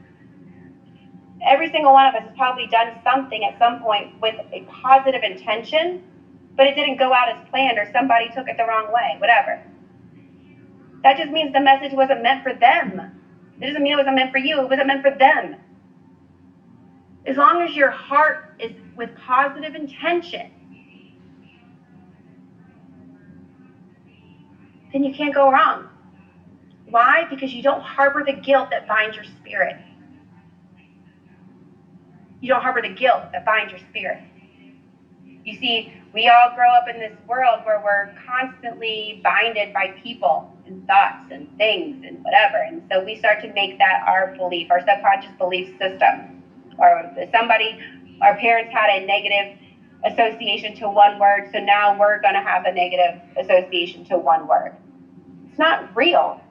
Every single one of us has probably done something at some point with a positive intention, but it didn't go out as planned, or somebody took it the wrong way, whatever. That just means the message wasn't meant for them. It doesn't mean it wasn't meant for you. It wasn't meant for them. As long as your heart is with positive intention, then you can't go wrong. Why? Because you don't harbor the guilt that binds your spirit. You don't harbor the guilt that binds your spirit. You see, we all grow up in this world where we're constantly binded by people and thoughts and things and whatever. And so we start to make that our belief, our subconscious belief system. Or our parents had a negative association to one word, so now we're going to have a negative association to one word. It's not real.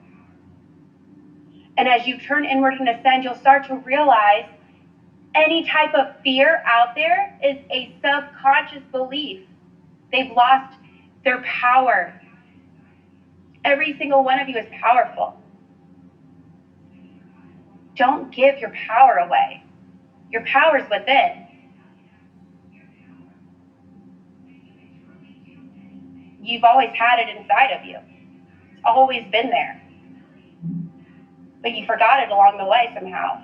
And as you turn inward and ascend, you'll start to realize any type of fear out there is a subconscious belief. They've lost their power. Every single one of you is powerful. Don't give your power away. Your power is within. You've always had it inside of you. It's always been there. But you forgot it along the way somehow.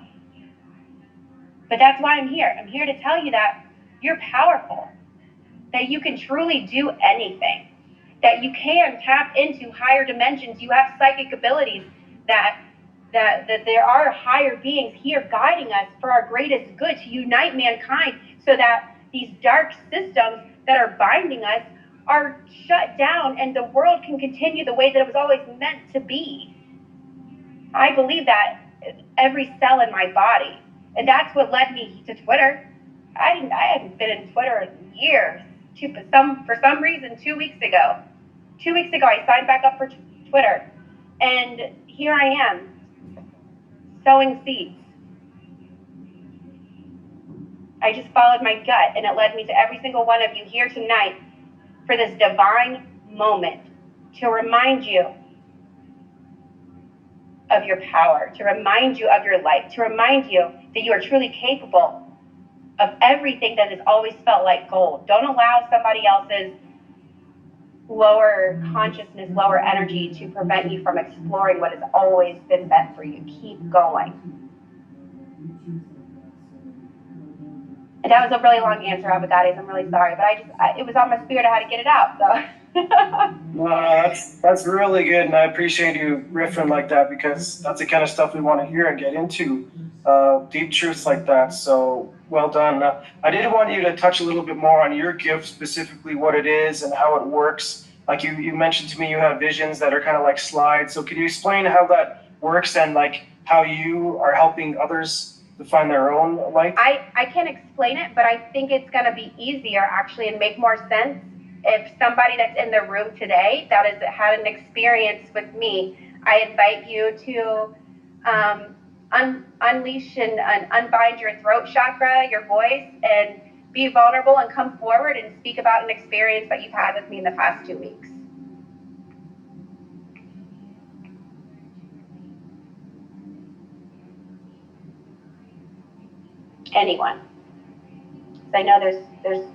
But that's why I'm here. I'm here to tell you that you're powerful, that you can truly do anything, that you can tap into higher dimensions. You have psychic abilities, that there are higher beings here guiding us for our greatest good, to unite mankind so that these dark systems that are binding us are shut down and the world can continue the way that it was always meant to be. I believe that every cell in my body. And that's what led me to Twitter. I hadn't been in Twitter in years. For some reason, 2 weeks ago, I signed back up for Twitter. And here I am, sowing seeds. I just followed my gut, and it led me to every single one of you here tonight for this divine moment to remind you of your power, to remind you of your light, to remind you that you are truly capable of everything that has always felt like gold. Don't allow somebody else's lower consciousness, lower energy to prevent you from exploring what has always been meant for you. Keep going. And that was a really long answer, Abagatis. I'm really sorry, but it was on my spirit. I had to get it out. So. No, that's really good, and I appreciate you riffing like that, because that's the kind of stuff we want to hear and get into, deep truths like that. So well done. I did want you to touch a little bit more on your gift, specifically what it is and how it works. Like you mentioned to me, you have visions that are kind of like slides. So could you explain how that works and like how you are helping others to find their own light? I can't explain it, but I think it's going to be easier actually and make more sense if somebody that's in the room today that has had an experience with me I invite you to unleash and unbind your throat chakra, your voice, and be vulnerable and come forward and speak about an experience that you've had with me in the past 2 weeks. Anyone? I know there's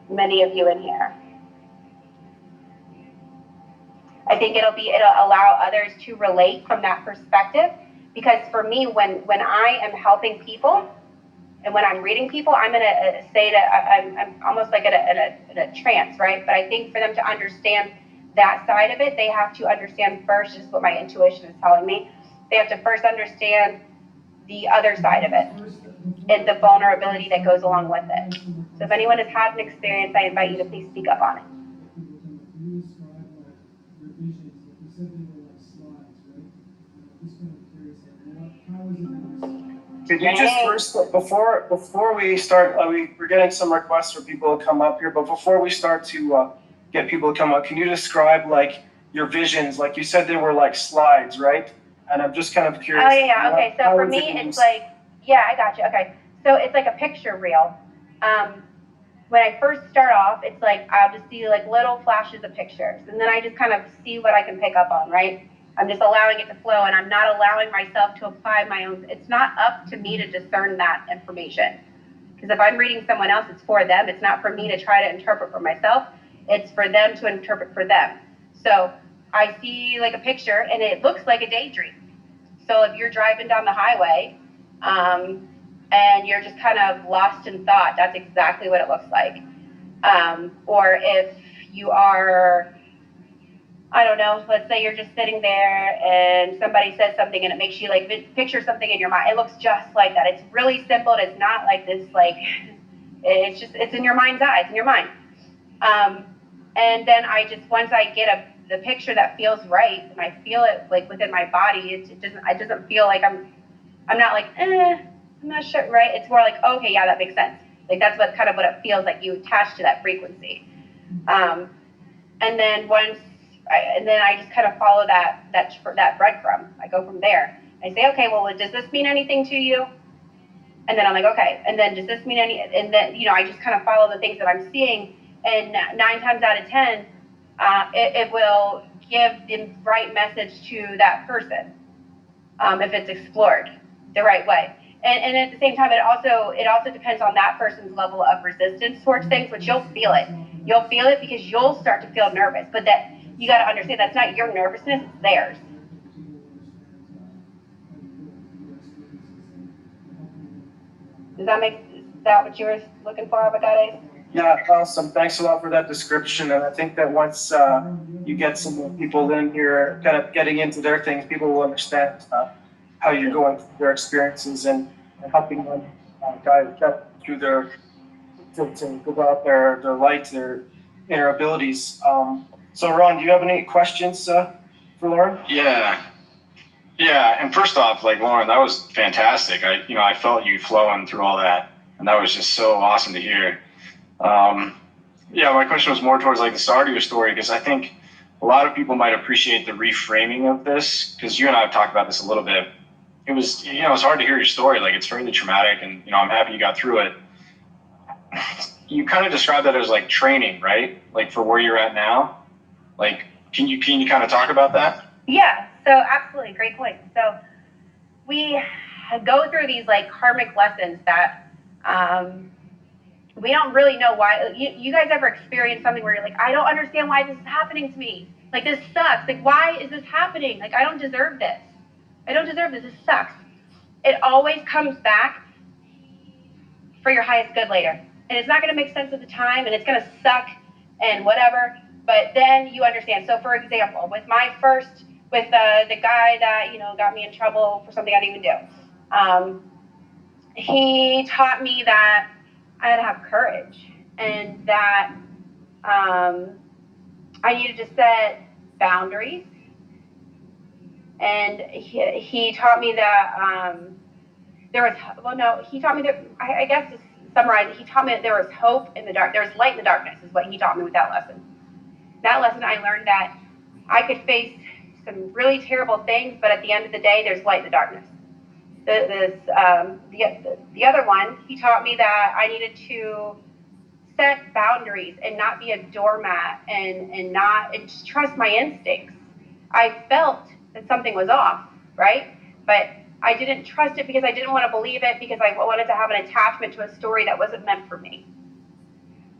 many of you in here. I think it'll allow others to relate from that perspective, because for me, when I am helping people and when I'm reading people, I'm in a state I'm almost like in a trance, right? But I think for them to understand that side of it, they have to understand first just what my intuition is telling me. They have to first understand the other side of it and the vulnerability that goes along with it. So if anyone has had an experience, I invite you to please speak up on it. Could you just first, before we start, we're getting some requests for people to come up here, but before we start to get people to come up, can you describe like your visions? Like you said, they were like slides, right? And I'm just kind of curious. Oh yeah, okay. So for me, it's like, yeah, I got you. Okay, so it's like a picture reel. When I first start off, it's like I'll just see like little flashes of pictures, and then I just kind of see what I can pick up on, right? I'm just allowing it to flow, and I'm not allowing myself to apply my own. It's not up to me to discern that information, because if I'm reading someone else, it's for them. It's not for me to try to interpret for myself. It's for them to interpret for them. So I see like a picture, and it looks like a daydream. So if you're driving down the highway, and you're just kind of lost in thought, that's exactly what it looks like. Or if you are, I don't know, let's say you're just sitting there and somebody says something and it makes you like picture something in your mind. It looks just like that. It's really simple. It's not like this, like, it's in your mind's eye, it's in your mind. And then once I get the picture that feels right, and I feel it like within my body, it doesn't feel like I'm not like, I'm not sure, right? It's more like, okay, yeah, that makes sense. Like that's what it feels like. You attach to that frequency. And then I just kind of follow that breadcrumb. I go from there. I say, okay, well, does this mean anything to you? And then I'm like, okay. And then does this mean and then, I just kind of follow the things that I'm seeing. And 9 times out of 10, it will give the right message to that person if it's explored the right way. And at the same time, it also depends on that person's level of resistance towards things, which you'll feel it. You'll feel it because you'll start to feel nervous. But that you got to understand that's not your nervousness, it's theirs. Is that what you were looking for, Abagades? Yeah, awesome. Thanks a lot for that description. And I think that once you get some more people in here kind of getting into their things, people will understand how you're going through their experiences and helping them guide through to go out their light, their inner abilities. So Ron, do you have any questions for Lauren? Yeah. And first off, like Lauren, that was fantastic. I felt you flowing through all that, and that was just so awesome to hear. My question was more towards like the start of your story, because I think a lot of people might appreciate the reframing of this, because you and I have talked about this a little bit. It was, it's hard to hear your story. Like, it's fairly traumatic, and, I'm happy you got through it. You kind of described that as like training, right? Like for where you're at now. Like, can you kind of talk about that? Yeah, so absolutely, great point. So we go through these like karmic lessons that we don't really know why. You guys ever experience something where you're like, I don't understand why this is happening to me. Like, this sucks. Like, why is this happening? Like, I don't deserve this. This sucks. It always comes back for your highest good later. And it's not going to make sense at the time, and it's going to suck and whatever. But then you understand. So, for example, with the guy that, got me in trouble for something I didn't even do, he taught me that I had to have courage, and that I needed to set boundaries. And he taught me that he taught me that, I guess to summarize it, he taught me that there was hope in the dark. There was light in the darkness is what he taught me with that lesson. That lesson, I learned that I could face some really terrible things, but at the end of the day, there's light in the darkness. The other one, he taught me that I needed to set boundaries and not be a doormat and just trust my instincts. I felt that something was off, right? But I didn't trust it because I didn't want to believe it, because I wanted to have an attachment to a story that wasn't meant for me.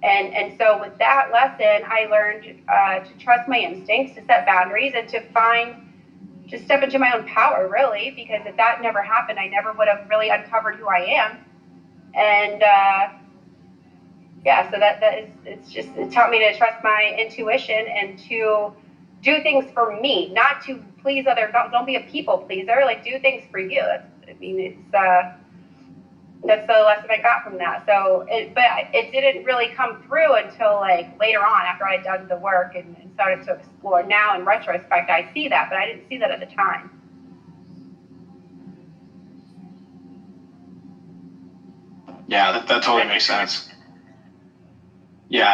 And so with that lesson, I learned to trust my instincts, to set boundaries, and to step into my own power, really, because if that never happened, I never would have really uncovered who I am. And yeah, so it taught me to trust my intuition and to do things for me, not to please others. Don't be a people pleaser. Like, do things for you. That's the lesson I got from that. But it didn't really come through until like later on, after I had done the work and started to explore. Now in retrospect, I see that, but I didn't see that at the time. Yeah, that totally makes sense. Yeah.